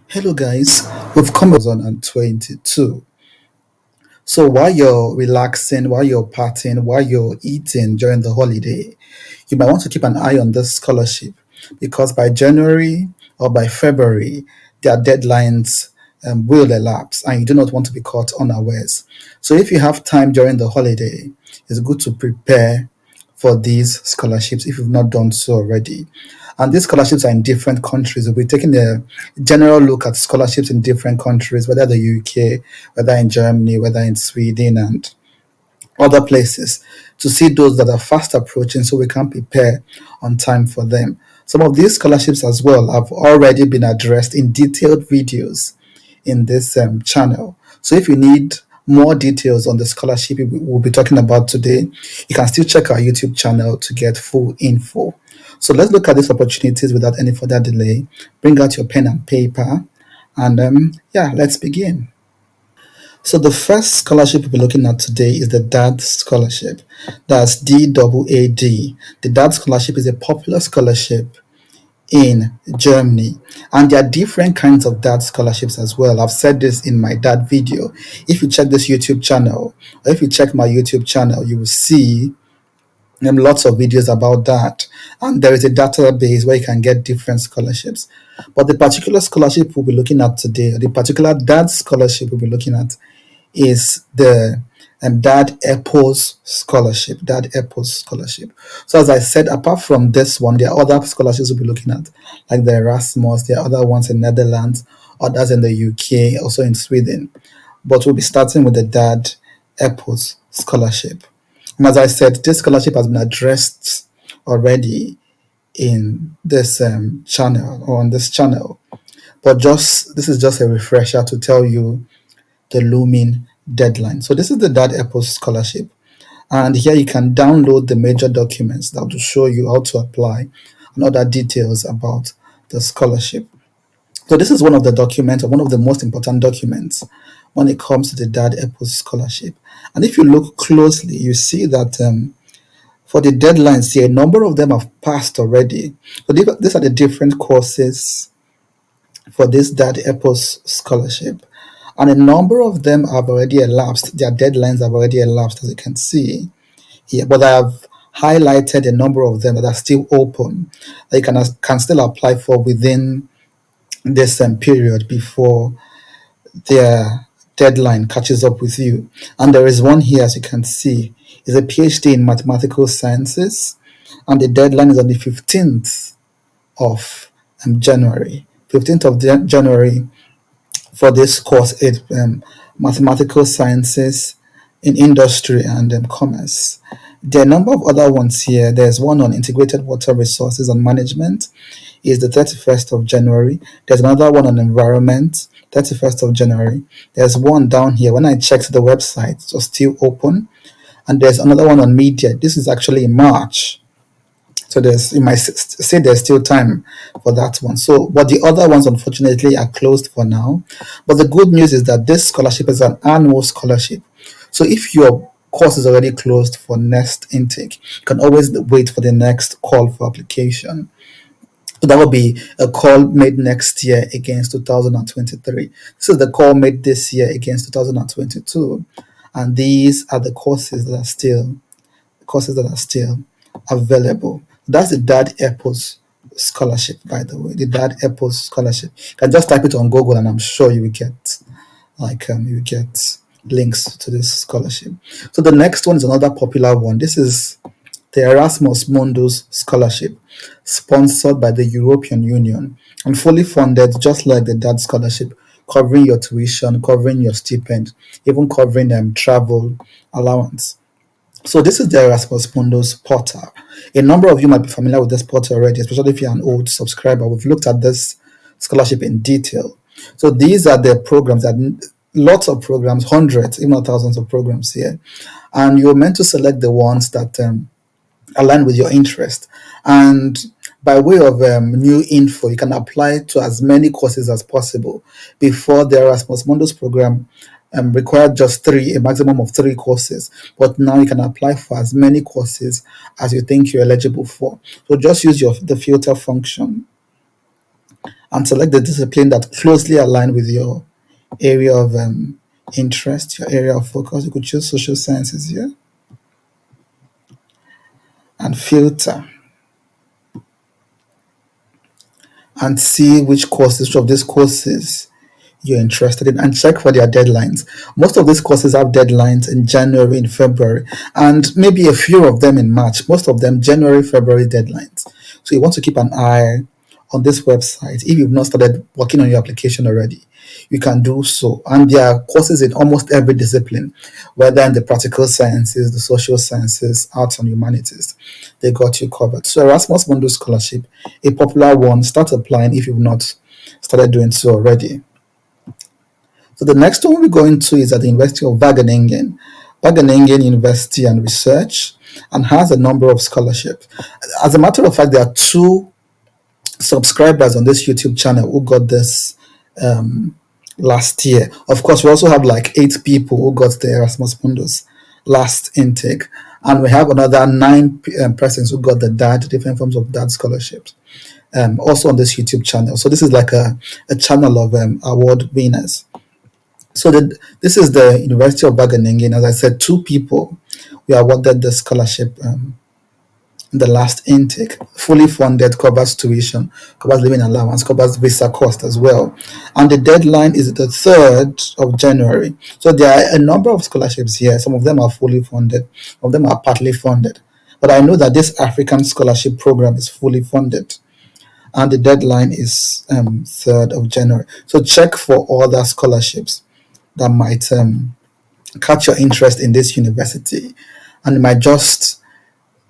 Hello, guys. We've come 2022. So while you're relaxing, while you're partying, while you're eating during the holiday, you might want to keep an eye on this scholarship because by January or by February, their deadlines will elapse and you do not want to be caught unawares. So if you have time during the holiday, it's good to prepare for these scholarships if you've not done so already. And these scholarships are in different countries. We'll be taking a general look at scholarships in different countries, whether the UK, whether in Germany, whether in Sweden, and other places, to see those that are fast approaching so we can prepare on time for them. Some of these scholarships as well have already been addressed in detailed videos in this channel. So if you need more details on the scholarship we'll be talking about today, you can still check our YouTube channel to get full info. So let's look at these opportunities without any further delay. Bring out your pen and paper, and yeah, let's begin. So the first scholarship we'll be looking at today is the DAD scholarship. That's DAAD. The DAD scholarship is a popular scholarship in Germany, and there are different kinds of DAD scholarships as well. I've said this in my DAD video. If you check this YouTube channel, or if you check my YouTube channel, you will see lots of videos about that, and there is a database where you can get different scholarships. But the particular scholarship we'll be looking at today, or the particular DAD scholarship we'll be looking at, is the Dad Epos scholarship. Dad Epos scholarship. So as I said, apart from this one, there are other scholarships we'll be looking at, like the Erasmus. There are other ones in Netherlands, others in the UK, also in Sweden. But we'll be starting with the Dad Epos scholarship. And as I said, this scholarship has been addressed already in this channel, or on this channel. But this is just a refresher to tell you the looming deadline. So this is the DAD Epos scholarship, and here you can download the major documents that will show you how to apply and other details about the scholarship. So this is one of the documents, or one of the most important documents when it comes to the DAD Epos scholarship. And if you look closely, you see that for the deadlines here, a number of them have passed already. So these are the different courses for this DAD Epos scholarship, and a number of them have already elapsed. Their deadlines have already elapsed, as you can see here. But I have highlighted a number of them that are still open, that you can still apply for within this period before their deadline catches up with you. And there is one here, as you can see, is a PhD in mathematical sciences, and the deadline is on the 15th of January. 15th of January for this course, it's mathematical sciences in industry and commerce. There are a number of other ones here. There's one on integrated water resources and management, is the 31st of January. There's another one on environment, 31st of January. There's one down here. When I checked the website, it was still open. And there's another one on media. This is actually in March. So you might say there's still time for that one. So, but the other ones unfortunately are closed for now. But the good news is that this scholarship is an annual scholarship. So if your course is already closed for next intake, you can always wait for the next call for application. So that will be a call made next year against 2023. This is the call made this year against 2022. And these are the courses that are still available. That's the DAD Epos scholarship, by the way. The DAD Epos scholarship. You can just type it on Google, and I'm sure you will get links to this scholarship. So the next one is another popular one. This is the Erasmus Mundus scholarship, sponsored by the European Union and fully funded, just like the DAD scholarship, covering your tuition, covering your stipend, even covering travel allowance. So this is the Erasmus Mundus portal. A number of you might be familiar with this portal already, especially if you're an old subscriber. We've looked at this scholarship in detail. So these are the programs, lots of programs, hundreds, if not thousands of programs here. And you're meant to select the ones that align with your interest. And by way of new info, you can apply to as many courses as possible. Before, the Erasmus Mundus program required just a maximum of three courses, but now you can apply for as many courses as you think you're eligible for. So just use the filter function and select the discipline that closely align with your area of interest, your area of focus. You could choose social sciences here and filter and see which courses of these courses you're interested in, and check for their deadlines. Most of these courses have deadlines in January, in February, and maybe a few of them in March. Most of them January, February deadlines. So you want to keep an eye on this website. If you've not started working on your application already, you can do so. And there are courses in almost every discipline, whether in the practical sciences, the social sciences, arts and humanities. They got you covered. So Erasmus Mundus Scholarship, a popular one, start applying if you've not started doing so already. So the next one we're going to is at the University of Wageningen, Wageningen University and Research, and has a number of scholarships. As a matter of fact, there are two subscribers on this YouTube channel who got this last year. Of course, we also have like 8 people who got the Erasmus Mundus last intake, and we have another 9 persons who got the DAD, different forms of DAD scholarships, also on this YouTube channel. So this is like a channel of award winners. So this is the University of Wageningen. As I said, 2 people we awarded the scholarship in the last intake. Fully funded, covers tuition, covers living allowance, covers visa cost as well. And the deadline is the 3rd of January. So there are a number of scholarships here. Some of them are fully funded, some of them are partly funded. But I know that this African scholarship program is fully funded, and the deadline is 3rd of January. So check for other scholarships that might catch your interest in this university, and it might just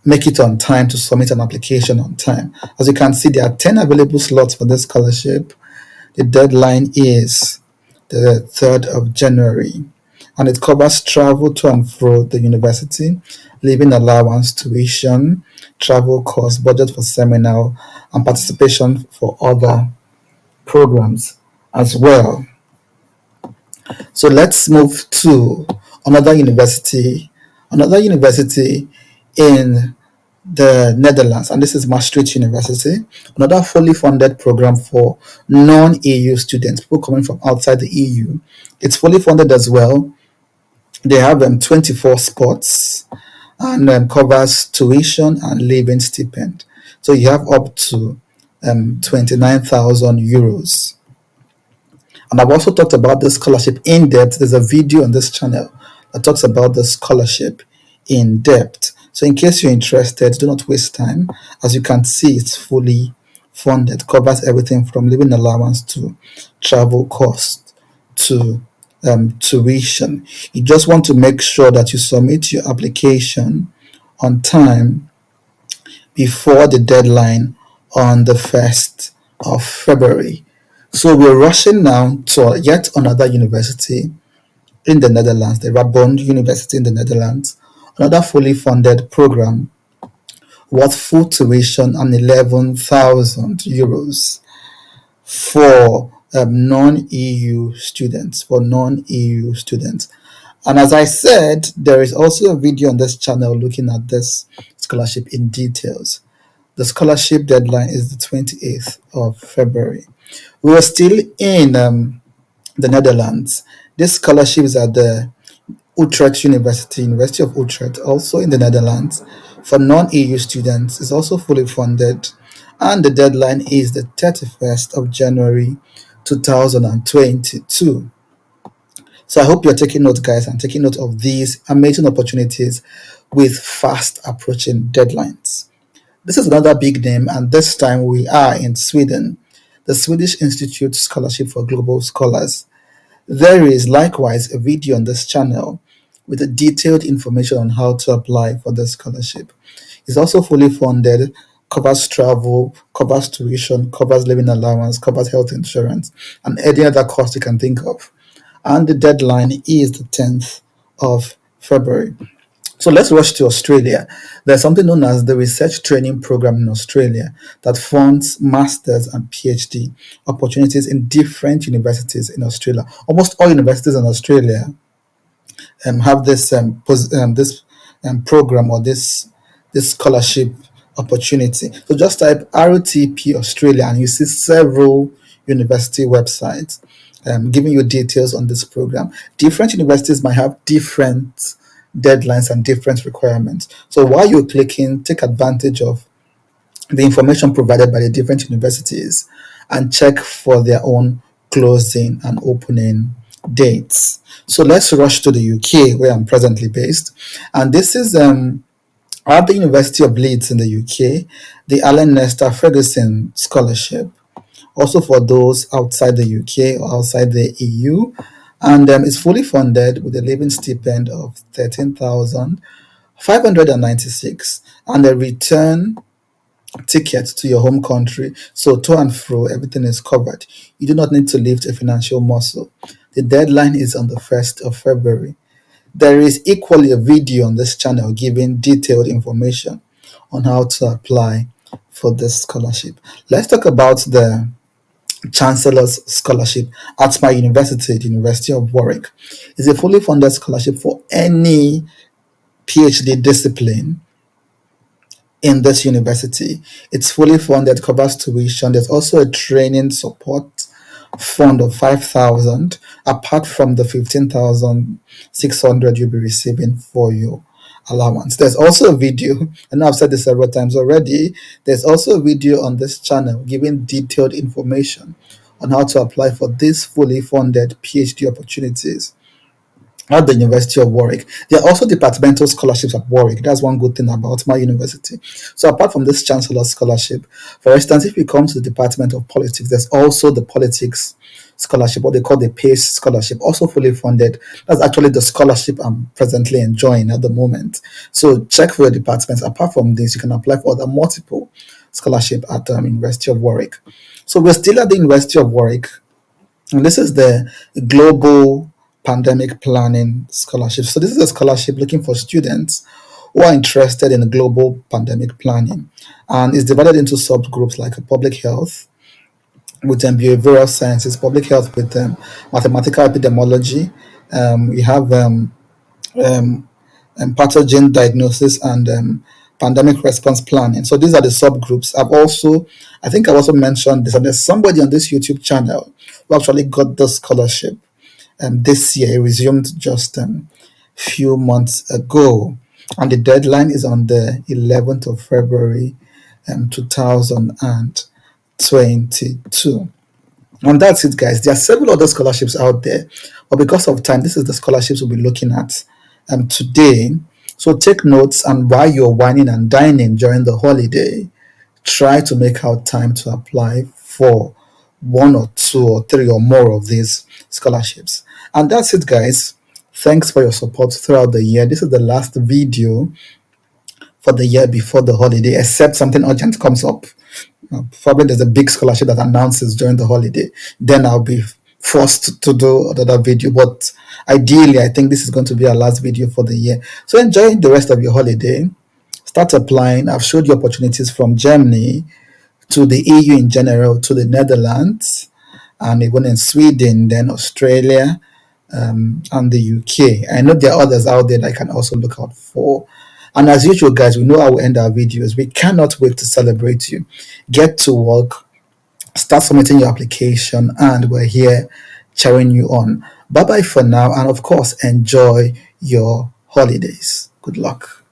make it on time to submit an application on time. As you can see, there are 10 available slots for this scholarship. The deadline is the 3rd of January, and it covers travel to and fro the university, living allowance, tuition, travel costs, budget for seminar, and participation for other programs as well. So let's move to another university in the Netherlands, and this is Maastricht University, another fully funded program for non-EU students, people coming from outside the EU. It's fully funded as well. They have 24 spots, and covers tuition and living stipend. So you have up to 29,000 euros. And I've also talked about this scholarship in depth. There's a video on this channel that talks about the scholarship in depth. So in case you're interested, do not waste time. As you can see, it's fully funded, covers everything from living allowance to travel cost to tuition. You just want to make sure that you submit your application on time before the deadline on the 1st of February. So we're rushing now to yet another university in the Netherlands, the Radboud University in the Netherlands, another fully funded program worth full tuition and 11,000 euros for non-EU students, And as I said, there is also a video on this channel looking at this scholarship in details. The scholarship deadline is the 28th of February. We were still in the Netherlands. This scholarship is at the Utrecht University, University of Utrecht, also in the Netherlands, for non-EU students. It's also fully funded, and the deadline is the 31st of January 2022. So I hope you're taking note, guys, and taking note of these amazing opportunities with fast approaching deadlines. This is another big name, and this time we are in Sweden, the Swedish Institute Scholarship for Global Scholars. There is likewise a video on this channel with a detailed information on how to apply for the scholarship. It's also fully funded, covers travel, covers tuition, covers living allowance, covers health insurance, and any other cost you can think of. And the deadline is the 10th of February. So let's rush to Australia. There's something known as the Research Training Program in Australia that funds masters and PhD opportunities in different universities in Australia. Almost all universities in Australia have this program or this scholarship opportunity. So just type ROTP Australia and you see several university websites giving you details on this program. Different universities might have different deadlines and different requirements. So while you're clicking, take advantage of the information provided by the different universities and check for their own closing and opening dates. So let's rush to the UK where I'm presently based. And this is at the University of Leeds in the UK, the Alan Nestor Ferguson Scholarship, also for those outside the UK or outside the EU. And it's fully funded with a living stipend of 13,596 and a return ticket to your home country. So to and fro, everything is covered. You do not need to lift a financial muscle. The deadline is on the 1st of February. There is equally a video on this channel giving detailed information on how to apply for this scholarship. Let's talk about the Chancellor's Scholarship at my university, the University of Warwick. It's a fully funded scholarship for any PhD discipline in this university. It's fully funded, covers tuition. There's also a training support fund of 5,000 apart from the 15,600 you'll be receiving for your allowance. There's also a video, and I've said this several times already. There's also a video on this channel giving detailed information on how to apply for these fully funded PhD opportunities at the University of Warwick. There are also departmental scholarships at Warwick. That's one good thing about my university. So apart from this Chancellor Scholarship, for instance, if you come to the Department of Politics, there's also the Politics Scholarship, what they call the PACE Scholarship, also fully funded. That's actually the scholarship I'm presently enjoying at the moment. So check for your departments. Apart from this, you can apply for the multiple scholarship at University of Warwick. So we're still at the University of Warwick, and this is the Global Pandemic Planning Scholarship. So this is a scholarship looking for students who are interested in global pandemic planning, and it's divided into subgroups like public health with behavioral sciences, public health with mathematical epidemiology. We have pathogen diagnosis and pandemic response planning. So these are the subgroups. I think I've also mentioned this, and there's somebody on this YouTube channel who actually got the scholarship this year. It resumed just a few months ago, and the deadline is on the 11th of February, 2022. And that's it, guys. There are several other scholarships out there, but because of time, this is the scholarships we'll be looking at today. So take notes, and while you're whining and dining during the holiday, try to make out time to apply for one or two or three or more of these scholarships. And that's it, guys. Thanks for your support throughout the year. This is the last video for the year before the holiday, except something urgent comes up. Probably there's a big scholarship that announces during the holiday. Then I'll be forced to do another video. But ideally, I think this is going to be our last video for the year. So enjoy the rest of your holiday. Start applying. I've showed you opportunities from Germany to the EU in general, to the Netherlands, and even in Sweden, then Australia, and the UK. I know there are others out there that I can also look out for. And as usual, guys, we know how we end our videos. We cannot wait to celebrate you. Get to work, start submitting your application, and we're here cheering you on. Bye bye for now, and of course, enjoy your holidays. Good luck.